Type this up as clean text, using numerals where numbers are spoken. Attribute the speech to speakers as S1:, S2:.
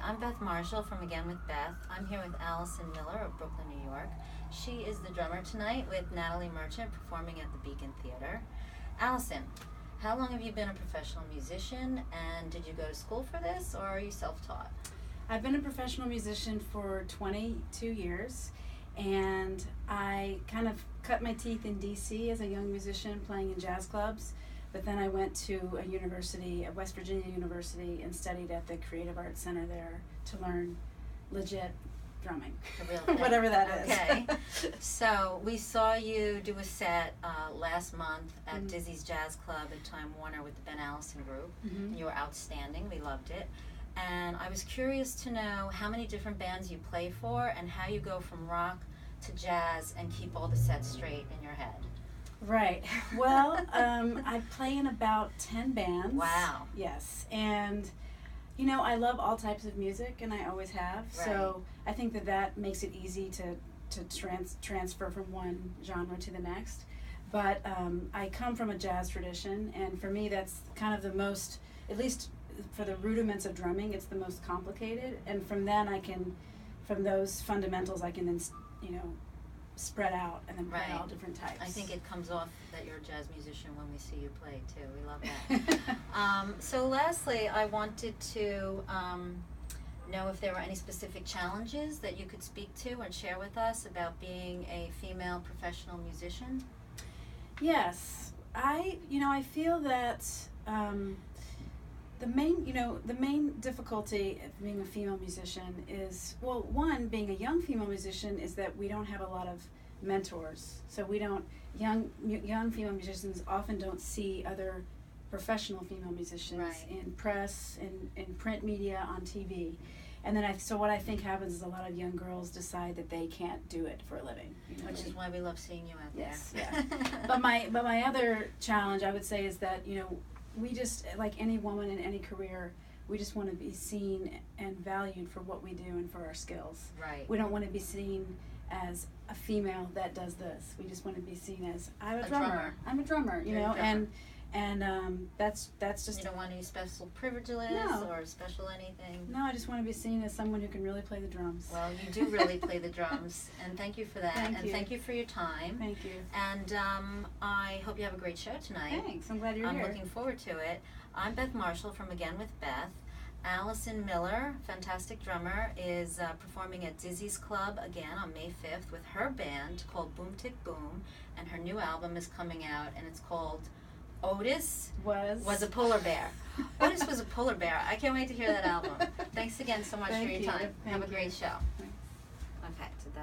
S1: I'm Beth Marshall from Again with Beth. I'm here with Allison Miller of Brooklyn, New York. She is the drummer tonight with Natalie Merchant performing at the Beacon Theater. Allison, how long have you been a professional musician, and did you go to school for this, or are you self-taught?
S2: I've been a professional musician for 22 years, and I kind of cut my teeth in DC as a young musician playing in jazz clubs, but then I went to a university, a West Virginia university, and studied at the Creative Arts Center there to learn legit drumming,
S1: The real thing.
S2: whatever that is.
S1: Okay. So we saw you do a set last month at Dizzy's Jazz Club at Time Warner with the Ben Allison Group. And you were outstanding. We loved it. And I was curious to know how many different bands you play for and how you go from rock to jazz and keep all the sets straight in your head.
S2: Right. Well, I play in about 10 bands.
S1: Wow.
S2: Yes. And, you know, I love all types of music, and I always have.
S1: Right.
S2: So I think that makes it easy to transfer from one genre to the next. But I come from a jazz tradition, and for me that's kind of the most, at least for the rudiments of drumming, it's the most complicated. And from those fundamentals, I can then, you know, spread out and then play
S1: Right.
S2: all different types.
S1: I think it comes off that you're a jazz musician when we see you play too. We love that. So lastly, I wanted to know if there were any specific challenges that you could speak to and share with us about being a female professional musician.
S2: Yes, I feel that the main difficulty of being a female musician is, well, one, being a young female musician is that we don't have a lot of mentors. So young female musicians often don't see other professional female musicians
S1: Right.
S2: in press, in print media, on TV. And then so what I think happens is a lot of young girls decide that they can't do it for a living. You know,
S1: Which is why we love seeing you out
S2: yes,
S1: there.
S2: yeah. But my other challenge, I would say, is that, you know, we just, like any woman in any career, we just want to be seen and valued for what we do and for our skills.
S1: Right.
S2: We don't want to be seen as a female that does this. We just want to be seen as, I'm a
S1: A
S2: drummer.
S1: drummer.
S2: I'm a drummer, you
S1: You're a
S2: know,
S1: drummer.
S2: and that's just.
S1: You don't want any special privileges
S2: No.
S1: or special anything?
S2: No, I just want to be seen as someone who can really play the drums.
S1: Well, you do really play the drums, and thank you for that.
S2: Thank
S1: and
S2: you.
S1: thank you for your time.
S2: Thank you.
S1: And I hope you have a great show tonight.
S2: Thanks. I'm glad you're
S1: I'm
S2: here.
S1: looking forward to it. I'm Beth Marshall from Again with Beth. Allison Miller, fantastic drummer, is performing at Dizzy's Club again on May 5th with her band called Boom Tick Boom, and her new album is coming out, and it's called Otis was a Polar Bear. Otis was a polar bear. I can't wait to hear that album. Thanks again so much
S2: Thank
S1: for your
S2: you.
S1: time.
S2: Thank
S1: Have a great
S2: you.
S1: show.
S2: Thanks.
S1: Okay, did that